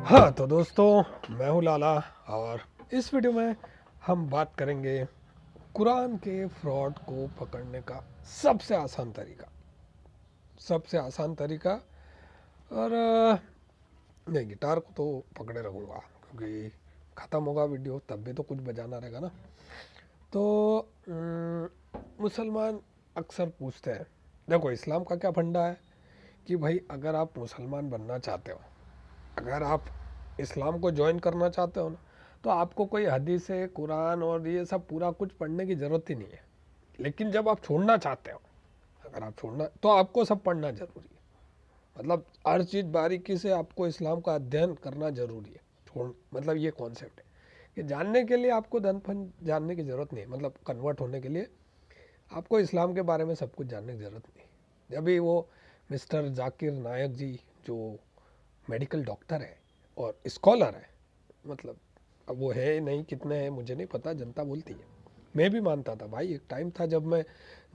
हाँ तो दोस्तों, मैं हूँ लाला। और इस वीडियो में हम बात करेंगे कुरान के फ्रॉड को पकड़ने का सबसे आसान तरीका। और नहीं, गिटार को तो पकड़े रहूँगा क्योंकि ख़त्म होगा वीडियो तब भी तो कुछ बजाना रहेगा ना। तो मुसलमान अक्सर पूछते हैं, देखो इस्लाम का क्या फंडा है कि भाई अगर आप मुसलमान बनना चाहते हो, अगर आप इस्लाम को ज्वाइन करना चाहते हो ना, तो आपको कोई हदीस कुरान और ये सब पूरा कुछ पढ़ने की ज़रूरत ही नहीं है। लेकिन जब आप छोड़ना चाहते हो, अगर आप छोड़ना तो आपको सब पढ़ना ज़रूरी है। मतलब हर चीज़ बारीकी से आपको इस्लाम का अध्ययन करना ज़रूरी है। छोड़ मतलब ये कॉन्सेप्ट है कि जानने के लिए आपको धन फन जानने की ज़रूरत नहीं है। मतलब कन्वर्ट होने के लिए आपको इस्लाम के बारे में सब कुछ जानने की ज़रूरत नहीं है। अभी वो मिस्टर जाकिर नायक जी, जो मेडिकल डॉक्टर है और स्कॉलर है, मतलब अब वो है नहीं, कितने हैं मुझे नहीं पता, जनता बोलती है। मैं भी मानता था भाई, एक टाइम था जब मैं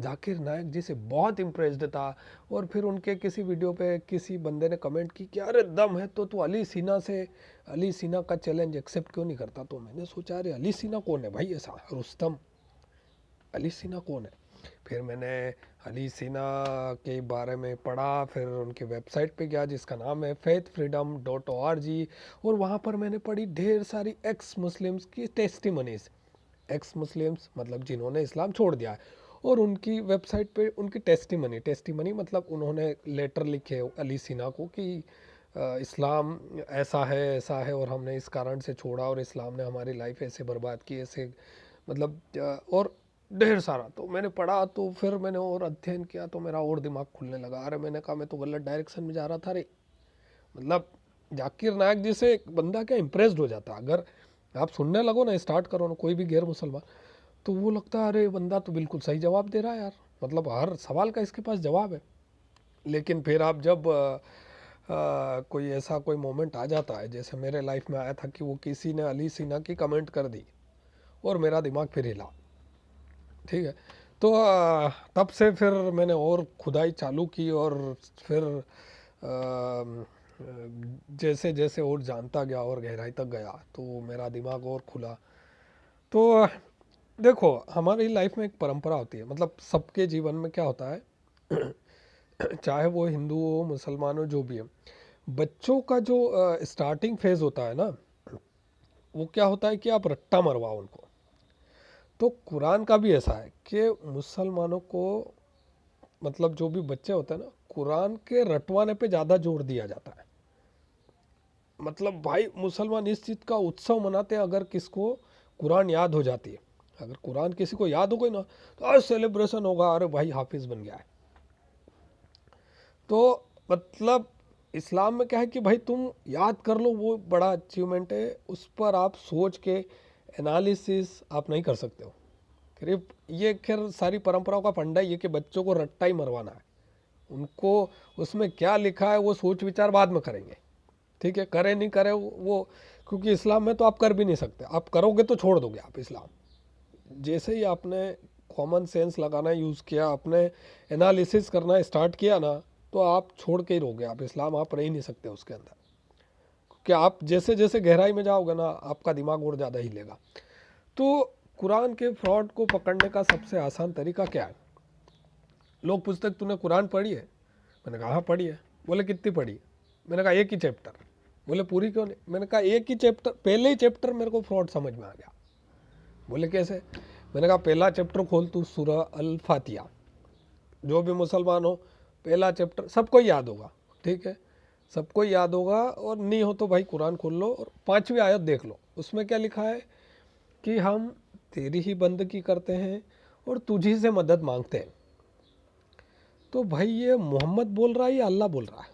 जाकिर नायक जी से बहुत इम्प्रेस्ड था। और फिर उनके किसी वीडियो पे किसी बंदे ने कमेंट की कि अरे दम है तो तू अली सीना का चैलेंज एक्सेप्ट क्यों नहीं करता। तो मैंने सोचा अरे अली सीना कौन है भाई, ऐसा रुस्तम, अली सीना कौन है। फिर मैंने अली सीना के बारे में पढ़ा, फिर उनकी वेबसाइट पे गया जिसका नाम है faithfreedom.org। और वहाँ पर मैंने पढ़ी ढेर सारी एक्स मुस्लिम्स की टेस्टिमनीज। एक्स मुस्लिम्स मतलब जिन्होंने इस्लाम छोड़ दिया है, और उनकी वेबसाइट पे उनकी टेस्टिमनी मतलब उन्होंने लेटर लिखे अली सीना को कि इस्लाम ऐसा है और हमने इस कारण से छोड़ा और इस्लाम ने हमारी लाइफ ऐसे बर्बाद की, ऐसे मतलब और ढेर सारा। तो मैंने पढ़ा, तो फिर मैंने और अध्ययन किया, तो मेरा और दिमाग खुलने लगा। अरे मैंने कहा मैं तो गलत डायरेक्शन में जा रहा था रे। मतलब जाकिर नायक जी से एक बंदा क्या इम्प्रेस्ड हो जाता है, अगर आप सुनने लगो ना, स्टार्ट करो ना कोई भी गैर मुसलमान, तो वो लगता है अरे बंदा तो बिल्कुल सही जवाब दे रहा है यार, मतलब हर सवाल का इसके पास जवाब है। लेकिन फिर आप जब कोई ऐसा कोई मोमेंट आ जाता है, जैसे मेरे लाइफ में आया था कि वो किसी ने अली सिन्हा की कमेंट कर दी और मेरा दिमाग फिर हिला। ठीक है। तो तब से फिर मैंने और खुदाई चालू की, और फिर जैसे जैसे और जानता गया और गहराई तक गया तो मेरा दिमाग और खुला। तो देखो हमारी लाइफ में एक परंपरा होती है, मतलब सबके जीवन में क्या होता है, चाहे वो हिंदू हो मुसलमान हो जो भी है, बच्चों का जो स्टार्टिंग फेज होता है ना, वो क्या होता है कि आप रट्टा मरवाओ उनको। तो कुरान का भी ऐसा है कि मुसलमानों को, मतलब जो भी बच्चे होते हैं ना, कुरान के रटवाने पे ज़्यादा जोर दिया जाता है। मतलब भाई मुसलमान इस चीज़ का उत्सव मनाते हैं अगर किसको कुरान याद हो जाती है। अगर कुरान किसी को याद हो गई ना, तो आज सेलिब्रेशन होगा, अरे भाई हाफिज बन गया है। तो मतलब इस्लाम में क्या है कि भाई तुम याद कर लो, वो बड़ा अचीवमेंट है, उस पर आप सोच के एनालिसिस आप नहीं कर सकते हो। खैर ये खैर सारी परंपराओं का फंडा ही है कि बच्चों को रट्टा ही मरवाना है। उनको उसमें क्या लिखा है वो सोच विचार बाद में करेंगे। ठीक है, करे नहीं करे वो, क्योंकि इस्लाम में तो आप कर भी नहीं सकते, आप करोगे तो छोड़ दोगे आप इस्लाम। जैसे ही आपने कॉमन सेंस लगाना यूज़ किया, आपने एनालिसिस करना स्टार्ट किया ना, तो आप छोड़ के ही रहोगे आप इस्लाम, आप रह ही नहीं सकते उसके अंदर। क्योंकि आप जैसे जैसे गहराई में जाओगे ना, आपका दिमाग और ज़्यादा हिलेगा। तो कुरान के फ्रॉड को पकड़ने का सबसे आसान तरीका क्या है। लोग पूछते हैं तूने कुरान पढ़ी है, मैंने कहा हाँ पढ़ी है। बोले कितनी पढ़ी है, मैंने कहा एक ही चैप्टर। बोले पूरी क्यों नहीं, मैंने कहा एक ही चैप्टर, पहले ही चैप्टर मेरे को फ्रॉड समझ में आ गया। बोले कैसे, मैंने कहा पहला चैप्टर खोल तू सूरह अल फातिहा, जो भी मुसलमान हो पहला चैप्टर सबको याद होगा। ठीक है, सबको याद होगा, और नहीं हो तो भाई कुरान खोल लो और 5वीं आयत देख लो, उसमें क्या लिखा है कि हम तेरी ही बंदगी करते हैं और तुझी से मदद मांगते हैं। तो भाई ये मोहम्मद बोल रहा है या अल्लाह बोल रहा है।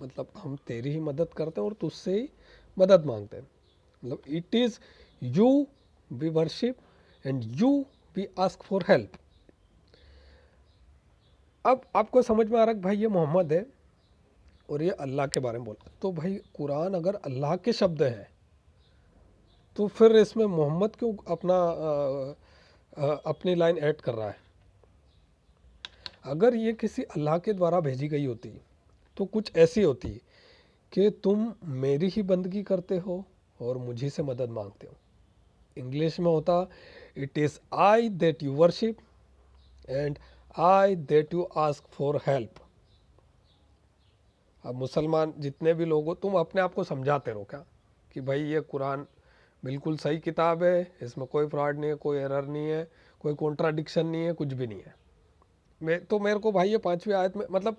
मतलब हम तेरी ही मदद करते हैं और तुझसे ही मदद मांगते हैं, मतलब it is you we worship and you we ask for help. अब आपको समझ में आ रहा है कि भाई ये मोहम्मद है और ये अल्लाह के बारे में बोल रहा है। तो भाई कुरान अगर अल्लाह के शब्द हैं, तो फिर इसमें मोहम्मद क्यों अपनी लाइन ऐड कर रहा है। अगर ये किसी अल्लाह के द्वारा भेजी गई होती तो कुछ ऐसी होती कि तुम मेरी ही बंदगी करते हो और मुझी से मदद मांगते हो। इंग्लिश में होता it is I that you worship and I that you ask for help. अब मुसलमान जितने भी लोग हो, तुम अपने आप को समझाते रहो क्या कि भाई ये कुरान बिल्कुल सही किताब है, इसमें कोई फ्रॉड नहीं है, कोई एरर नहीं है, कोई कॉन्ट्राडिक्शन नहीं है, कुछ भी नहीं है। मेरे को भाई ये 5वीं आयत में मतलब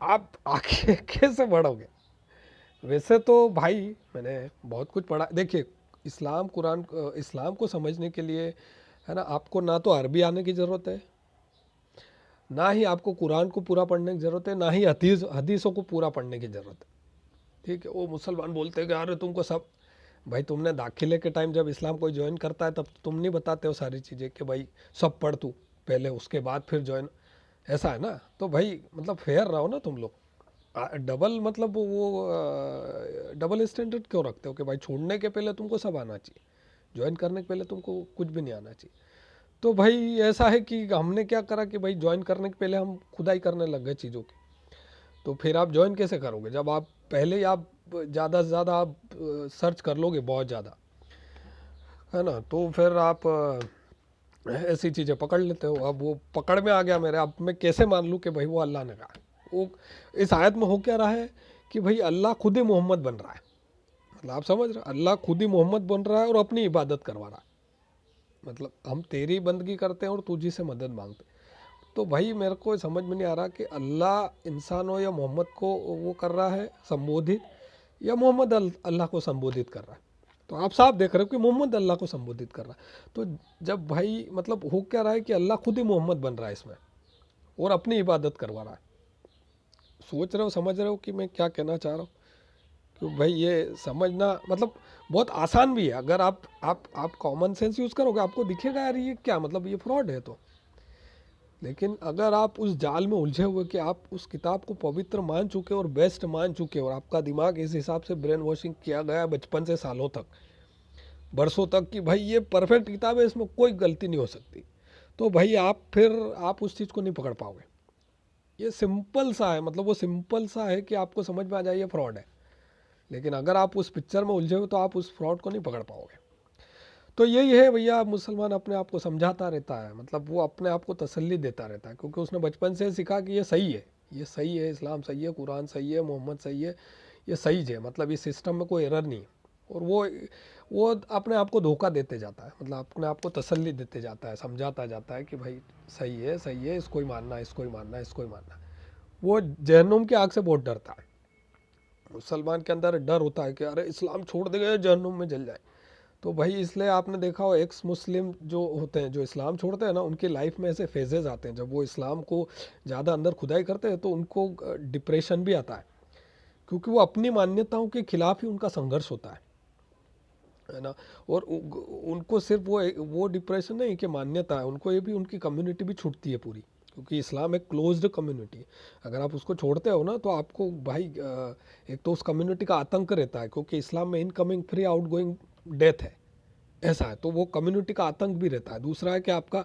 आप आगे कैसे बढ़ोगे? वैसे तो भाई मैंने बहुत कुछ पढ़ा। देखिए, इस्लाम को समझने के लिए है ना, आपको ना तो अरबी आने की ज़रूरत है, ना ही आपको कुरान को पूरा पढ़ने की ज़रूरत है, ना ही हदीसों को पूरा पढ़ने की ज़रूरत है। ठीक है, वो मुसलमान बोलते हैं कि अरे तुमको सब, भाई तुमने दाखिले के टाइम जब इस्लाम कोई ज्वाइन करता है तब तुम नहीं बताते हो सारी चीज़ें कि भाई सब पढ़ तू पहले, उसके बाद फिर ज्वाइन, ऐसा है ना? तो भाई मतलब फेयर रहो ना तुम लोग। डबल मतलब वो डबल स्टैंडर्ड क्यों रखते हो कि भाई छोड़ने के पहले तुमको सब आना चाहिए, ज्वाइन करने के पहले तुमको कुछ भी नहीं आना चाहिए। तो भाई ऐसा है कि हमने क्या करा कि भाई ज्वाइन करने के पहले हम खुदाई करने लग गए चीज़ों की। तो फिर आप ज्वाइन कैसे करोगे जब आप पहले ही आप ज़्यादा से ज़्यादा आप सर्च कर लोगे बहुत ज़्यादा, है ना? तो फिर आप ऐसी चीज़ें पकड़ लेते हो। अब वो पकड़ में आ गया मेरे, अब मैं कैसे मान लूँ कि भाई वो अल्लाह ने कहा? वो इस आयत में हो क्या रहा है कि भाई अल्लाह खुद ही मोहम्मद बन रहा है। मतलब आप समझ रहे हो, अल्लाह खुद ही मोहम्मद बन रहा है और अपनी इबादत करवा रहा है। मतलब हम तेरी बंदगी करते हैं और तुझी से मदद मांगते हैं। तो भाई मेरे को समझ में नहीं आ रहा कि अल्लाह इंसानों या मोहम्मद को वो कर रहा है संबोधित, या मोहम्मद अल्लाह को संबोधित कर रहा है। तो आप साफ देख रहे हो कि मोहम्मद अल्लाह को संबोधित कर रहा है। तो जब भाई मतलब हो क्या रहा है कि अल्लाह खुद ही मोहम्मद बन रहा है इसमें और अपनी इबादत करवा रहा है। सोच रहे हो, समझ रहे हो कि मैं क्या कहना चाह रहा हूँ? कि भाई ये समझना मतलब बहुत आसान भी है। अगर आप कॉमन सेंस यूज़ करोगे आपको दिखेगा यार ये क्या, मतलब ये फ्रॉड है। तो लेकिन अगर आप उस जाल में उलझे हुए कि आप उस किताब को पवित्र मान चुके और बेस्ट मान चुके और आपका दिमाग इस हिसाब से ब्रेन वॉशिंग किया गया बचपन से सालों तक, बरसों तक, कि भाई ये परफेक्ट किताब है, इसमें कोई गलती नहीं हो सकती, तो भाई आप उस चीज़ को नहीं पकड़ पाओगे। ये सिंपल सा है, मतलब वो सिंपल सा है कि आपको समझ में आ जाए ये फ्रॉड है। लेकिन अगर आप उस पिक्चर में उलझे हो तो आप उस फ्रॉड को नहीं पकड़ पाओगे। तो यही है भैया, मुसलमान अपने आप को समझाता रहता है, मतलब वो अपने आप को तसल्ली देता रहता है, क्योंकि उसने बचपन से सीखा कि ये सही है, ये सही है, इस्लाम सही है, कुरान सही है, मोहम्मद सही है, ये सही है, मतलब इस सिस्टम में कोई एरर नहीं है। और वो अपने आप को धोखा देते जाता है, मतलब अपने आप को तसल्ली देते जाता है, समझाता जाता है कि भाई सही है, इसको ही मानना है, इसको ही मानना है, इसको ही मानना है। वो जहन्नुम की आग से बहुत डरता है। मुसलमान के अंदर डर होता है कि अरे इस्लाम छोड़ देगा जहन्नुम में जल जाए। तो भाई इसलिए आपने देखा हो एक्स मुस्लिम जो होते हैं, जो इस्लाम छोड़ते हैं ना, उनकी लाइफ में ऐसे फेजेस आते हैं, जब वो इस्लाम को ज़्यादा अंदर खुदाई करते हैं तो उनको डिप्रेशन भी आता है, क्योंकि वो अपनी मान्यताओं के खिलाफ ही उनका संघर्ष होता है ना? और उनको सिर्फ वो डिप्रेशन नहीं कि मान्यता है, उनको ये भी उनकी कम्युनिटी भी छूटती है पूरी, क्योंकि इस्लाम एक क्लोज्ड कम्युनिटी है। अगर आप उसको छोड़ते हो ना तो आपको भाई एक तो उस कम्युनिटी का आतंक रहता है, क्योंकि इस्लाम में incoming free out going death है, ऐसा है। तो वो कम्युनिटी का आतंक भी रहता है। दूसरा है कि आपका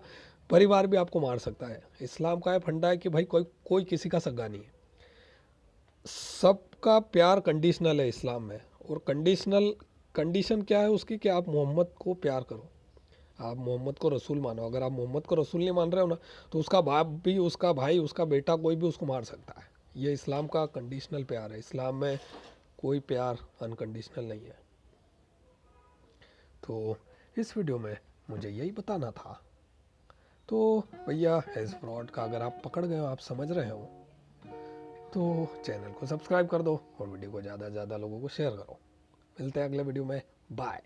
परिवार भी आपको मार सकता है। इस्लाम का ये फंडा है कि भाई कोई कोई किसी का सगा नहीं है, सबका प्यार कंडीशनल है इस्लाम में। और कंडीशन क्या है उसकी, कि आप मोहम्मद को प्यार करो, आप मोहम्मद को रसूल मानो। अगर आप मोहम्मद को रसूल नहीं मान रहे हो ना, तो उसका बाप भी, उसका भाई, उसका बेटा, कोई भी उसको मार सकता है। ये इस्लाम का कंडीशनल प्यार है। इस्लाम में कोई प्यार अनकंडीशनल नहीं है। तो इस वीडियो में मुझे यही बताना था। तो भैया एज फ्रॉड का अगर आप पकड़ गए हो, आप समझ रहे हो, तो चैनल को सब्सक्राइब कर दो और वीडियो को ज़्यादा से ज़्यादा लोगों को शेयर करो। मिलते हैं अगले वीडियो में, बाय।